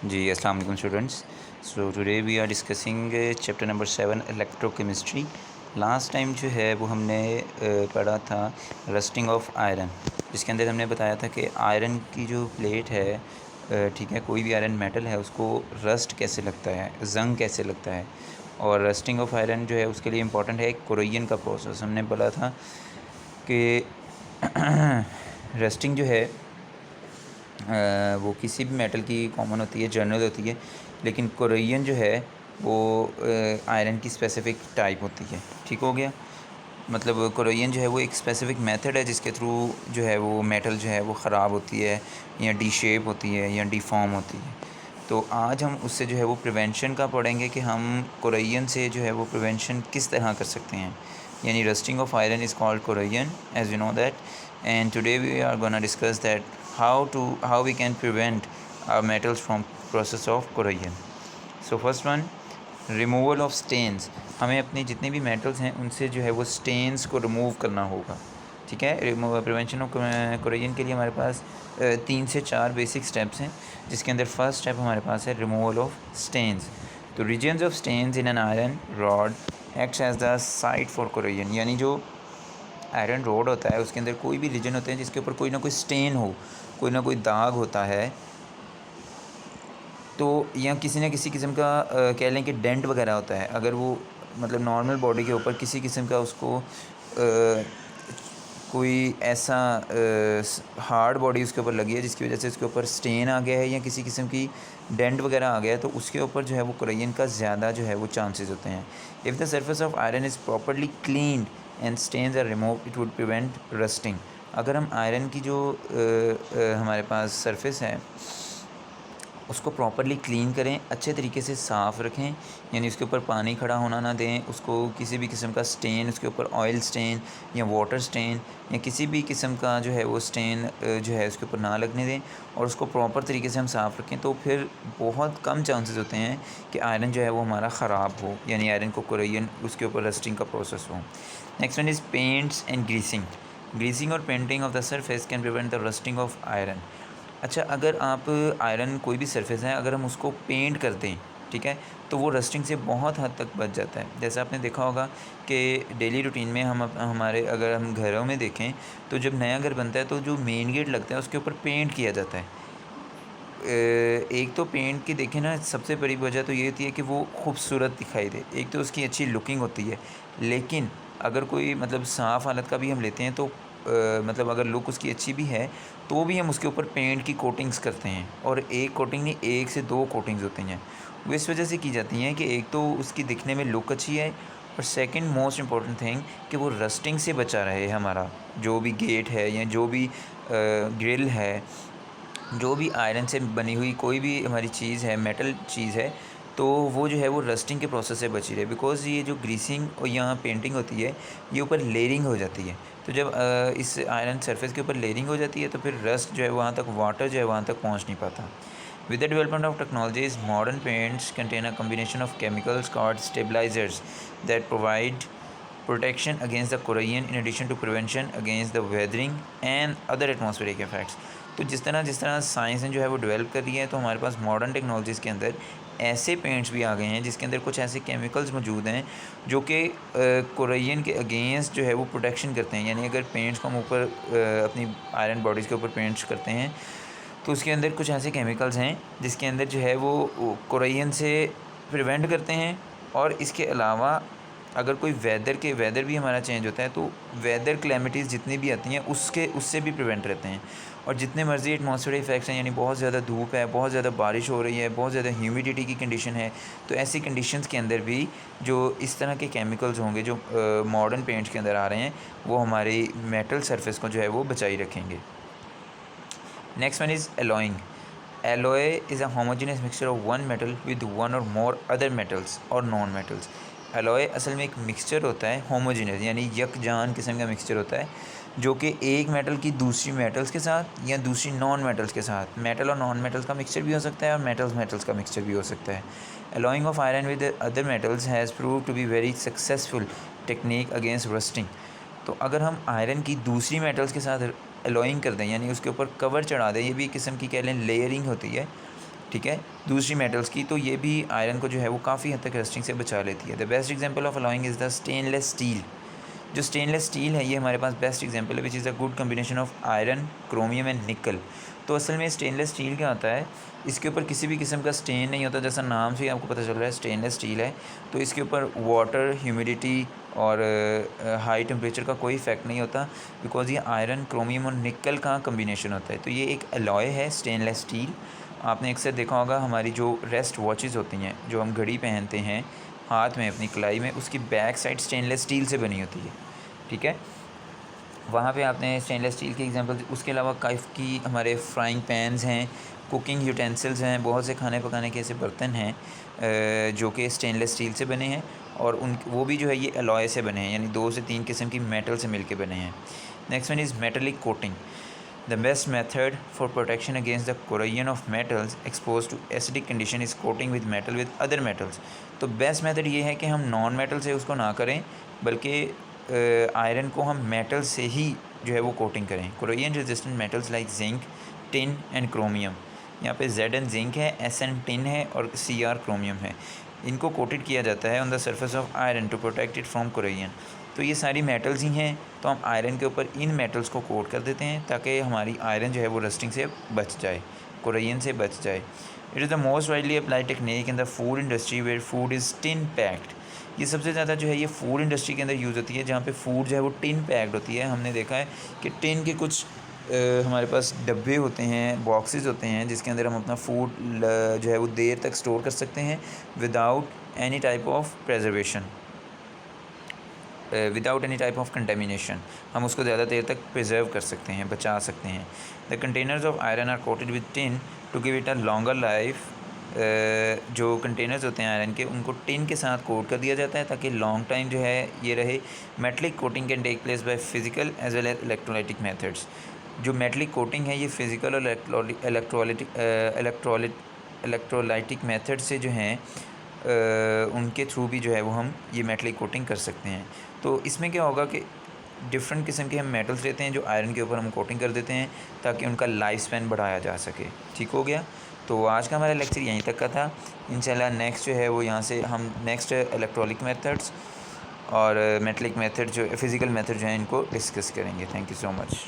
जी अस्सलाम वालेकुम students. So today we are discussing chapter number 7 electrochemistry. Last time जो है वो हमने पढ़ा था रस्टिंग ऑफ आयरन, जिसके अंदर हमने बताया था कि आयरन की जो प्लेट है, ठीक है, कोई भी आयरन मेटल है उसको रस्ट कैसे लगता है, जंग कैसे लगता है। और रस्टिंग ऑफ आयरन जो है उसके लिए इम्पॉर्टेंट है कोरोजन का प्रोसेस। हमने बोला था कि रस्टिंग जो है वो किसी भी मेटल की कॉमन होती है, जनरल होती है, लेकिन कोरोजन जो है वो आयरन की स्पेसिफ़िक टाइप होती है। ठीक हो गया। मतलब कोरोजन जो है वो एक स्पेसिफ़िक मेथड है जिसके थ्रू जो है वो मेटल जो है वो ख़राब होती है या डी शेप होती है या डिफ़ॉर्म होती है। तो आज हम उससे जो है वो प्रिवेंशन का पढ़ेंगे कि हम कोरोजन से जो है वो प्रिवेंशन किस तरह कर सकते हैं। यानी rusting of iron is called corrosion, as you know that, and today we are gonna discuss that how we can prevent our metals from process of corrosion. So first one, removal of stains. हमें अपने जितने भी metals हैं उनसे जो है वो stains को रिमूव करना होगा। ठीक है। प्रिवेंशन ऑफ कोरोजन के लिए हमारे पास 3 से 4 बेसिक स्टेप्स हैं, जिसके अंदर फर्स्ट स्टेप हमारे पास है रिमूवल ऑफ स्टेन्स। तो reasons of stains in an iron rod acts as the site for corrosion. यानी जो आयरन रोड होता है उसके अंदर कोई भी रीजन होते हैं जिसके ऊपर कोई ना कोई स्टेन हो, कोई ना कोई दाग होता है, तो या किसी न किसी किस्म का कह लें कि डेंट वगैरह होता है। अगर वो मतलब नॉर्मल बॉडी के ऊपर किसी किस्म का उसको कोई ऐसा हार्ड बॉडी उसके ऊपर लगी है जिसकी वजह से उसके ऊपर स्टेन आ गया है या किसी किस्म की डेंट वगैरह आ गया है, तो उसके ऊपर जो है वो कोरोजन का ज़्यादा जो है वो चांसेस होते हैं। If the surface of iron is properly cleaned and stains are remove it would prevent rusting. अगर हम आयरन की जो हमारे पास सरफेस है उसको प्रॉपर्ली क्लीन करें, अच्छे तरीके से साफ़ रखें, यानी उसके ऊपर पानी खड़ा होना ना दें, उसको किसी भी किस्म का स्टेन, उसके ऊपर ऑयल स्टेन या वाटर स्टेन या किसी भी किस्म का जो है वो स्टेन जो है उसके ऊपर ना लगने दें, और उसको प्रॉपर तरीके से हम साफ़ रखें, तो फिर बहुत कम चांसेस होते हैं कि आयरन जो है वो हमारा ख़राब हो, यानी आयरन को कोरोजन उसके ऊपर रस्टिंग का प्रोसेस हो। Next one is paints and greasing. Greasing और painting of the surface can prevent the rusting of iron. अच्छा, अगर आप आयरन कोई भी सरफेस है अगर हम उसको पेंट कर दें, ठीक है, तो वो रस्टिंग से बहुत हद तक बच जाता है। जैसे आपने देखा होगा कि डेली रूटीन में हमारे अगर हम घरों में देखें तो जब नया घर बनता है तो जो मेन गेट लगता है उसके ऊपर पेंट किया जाता है। एक तो पेंट की देखें ना, सबसे बड़ी वजह तो ये होती है कि वो खूबसूरत दिखाई दे, एक तो उसकी अच्छी लुकिंग होती है। लेकिन अगर कोई मतलब साफ़ हालत का भी हम लेते हैं तो मतलब अगर लुक उसकी अच्छी भी है तो भी हम उसके ऊपर पेंट की कोटिंग्स करते हैं, और एक कोटिंग नहीं, 1 से 2 कोटिंग्स होती हैं। वो इस वजह से की जाती हैं कि एक तो उसकी दिखने में लुक अच्छी है, और सेकंड मोस्ट इम्पॉर्टेंट थिंग कि वो रस्टिंग से बचा रहे हमारा जो भी गेट है या जो भी ग्रिल है, जो भी आयरन से बनी हुई कोई भी हमारी चीज़ है, मेटल चीज़ है, तो वो जो है वो रस्टिंग के प्रोसेस से बची रहे। बिकॉज़ ये जो ग्रीसिंग और यहाँ पेंटिंग होती है ये ऊपर लेयरिंग हो जाती है। तो जब इस आयरन सरफेस के ऊपर लेयरिंग हो जाती है तो फिर रस्ट जो है वहाँ तक, वाटर जो है वहाँ तक पहुँच नहीं पाता। With the development of technologies, modern paints contain a combination of chemicals called stabilisers that provide protection against the corrosion in addition to prevention against the weathering and other atmospheric effects। तो जिस तरह science ने जो है वो develop कर दिया है, तो हमारे पास मॉडर्न टेक्नोलॉजीज़ के अंदर ऐसे पेंट्स भी आ गए हैं जिसके अंदर कुछ ऐसे केमिकल्स मौजूद हैं जो कि कोरोजन के अगेंस्ट जो है वो प्रोटेक्शन करते हैं। यानी अगर पेंट्स को हम ऊपर अपनी आयरन बॉडीज़ के ऊपर पेंट्स करते हैं तो उसके अंदर कुछ ऐसे केमिकल्स हैं जिसके अंदर जो है वो कोरोजन से प्रिवेंट करते हैं। और इसके अलावा अगर कोई वेदर भी हमारा चेंज होता है तो वेदर क्लैमिटीज़ जितनी भी आती हैं उससे भी प्रिवेंट रहते हैं। और जितने मर्ज़ी एटमॉस्फेरिक इफेक्ट्स हैं, यानी बहुत ज़्यादा धूप है, बहुत ज़्यादा बारिश हो रही है, बहुत ज़्यादा ह्यूमिडिटी की कंडीशन है, तो ऐसी कंडीशंस के अंदर भी जो इस तरह के केमिकल्स होंगे जो मॉडर्न पेंट्स के अंदर आ रहे हैं वो हमारी मेटल सरफेस को जो है वो बचाई रखेंगे। Next one is alloying. Alloy is a homogeneous mixture of one metal with one और मोर अदर मेटल्स और नॉन मेटल्स। एलॉय असल में एक मिक्सचर होता है, होमोजेनियस यानी यकजान किस्म का मिक्सचर होता है, जो कि एक मेटल की दूसरी मेटल्स के साथ या दूसरी नॉन मेटल्स के साथ, मेटल और नॉन मेटल्स का मिक्सचर भी हो सकता है और मेटल्स का मिक्सचर भी हो सकता है। Alloying of iron with other metals has prove to be very successful technique against rusting. तो अगर हम आयरन की दूसरी मेटल्स के साथ एलॉइंग कर दें, यानी उसके ऊपर कवर चढ़ा दें, ये भी एक किस्म की कह लें लेयरिंग होती है, ठीक है, दूसरी मेटल्स की, तो ये भी आयरन को जो है वो काफ़ी हद तक रस्टिंग से बचा लेती है। The best example of alloying is the stainless steel. जो स्टेनलेस स्टील है ये हमारे पास बेस्ट एग्जांपल है, which is a good combination of iron, chromium and निकल। तो असल में स्टेनलेस स्टील क्या होता है, इसके ऊपर किसी भी किस्म का स्टेन नहीं होता, जैसा नाम से ही आपको पता चल रहा है स्टेनलेस स्टील है। तो इसके ऊपर वाटर, ह्यूमिडिटी और हाई टेम्परेचर का कोई इफेक्ट नहीं होता, बिकॉज ये आयरन, क्रोमियम और निकल का कम्बिनेशन होता है। तो ये एक अलॉय है स्टेनलेस स्टील। आपने अक्सर देखा होगा हमारी जो रेस्ट वॉचेस होती हैं, जो हम घड़ी पहनते हैं हाथ में अपनी कलाई में, उसकी बैक साइड स्टेनलेस स्टील से बनी होती है, ठीक है। वहाँ पे आपने स्टेनलेस स्टील की एग्जांपल। उसके अलावा काफ़ी हमारे फ्राइंग पैन्स हैं, कुकिंग यूटेंसिल्स हैं, बहुत से खाने पकाने के ऐसे बर्तन हैं जो कि स्टेनलेस स्टील से बने हैं, और उन वो भी जो है ये अलॉय से बने हैं, यानी 2 से 3 किस्म की मेटल से मिलके बने हैं। Next one is metallic coating. The best method for protection against the corrosion of metals expose to acidic condition is coating with metal with other metals. तो बेस्ट मेथड ये है कि हम नॉन मेटल से उसको ना करें, बल्कि आयरन को हम मेटल से ही जो है वो कोटिंग करें। Corrosion resistant metals like zinc, tin and chromium. यहाँ पे Zn जिंक है, Sn टिन है और Cr क्रोमियम है। इनको कोटेड किया जाता है on the surface of iron to protect it from corrosion. तो ये सारी मेटल्स ही हैं, तो हम आयरन के ऊपर इन मेटल्स को कोट कर देते हैं ताकि हमारी आयरन जो है वो रस्टिंग से बच जाए, कोरोजन से बच जाए। It is the most widely applied technique in the food industry where food is tin packed. ये सबसे ज़्यादा जो है ये फूड इंडस्ट्री के अंदर यूज़ होती है, जहाँ पे फूड जो है वो टिन पैक्ड होती है। हमने देखा है कि टिन के कुछ हमारे पास डब्बे होते हैं, बॉक्सेस होते हैं, जिसके अंदर हम अपना फूड जो है वो देर तक स्टोर कर सकते हैं without any type of preservation, without any type of contamination. हम उसको ज़्यादा देर तक प्रिजर्व कर सकते हैं, बचा सकते हैं। The containers of iron are coated with tin to give it a longer life. जो कंटेनर्स होते हैं आयरन के, उनको टिन के साथ कोट कर दिया जाता है ताकि लॉन्ग टाइम जो है ये रहे। Metallic coating can take place by physical as well as electrolytic methods. जो मेटलिक कोटिंग है ये फिज़िकल और इलेक्ट्रोलाइटिक मेथड से जो हैं उनके थ्रू भी जो है वो हम ये मेटलिक कोटिंग कर सकते हैं। तो इसमें क्या होगा कि डिफरेंट किस्म के हम मेटल्स लेते हैं जो आयरन के ऊपर हम कोटिंग कर देते हैं ताकि उनका लाइफ स्पैन बढ़ाया जा सके। ठीक हो गया। तो आज का हमारा लेक्चर यहीं तक का था। इंशाल्लाह नेक्स्ट जो है वो यहाँ से हम नेक्स्ट इलेक्ट्रॉनिक मेथड्स और मेटलिक मेथड जो फिज़िकल मेथड जो है इनको डिस्कस करेंगे। Thank you so much.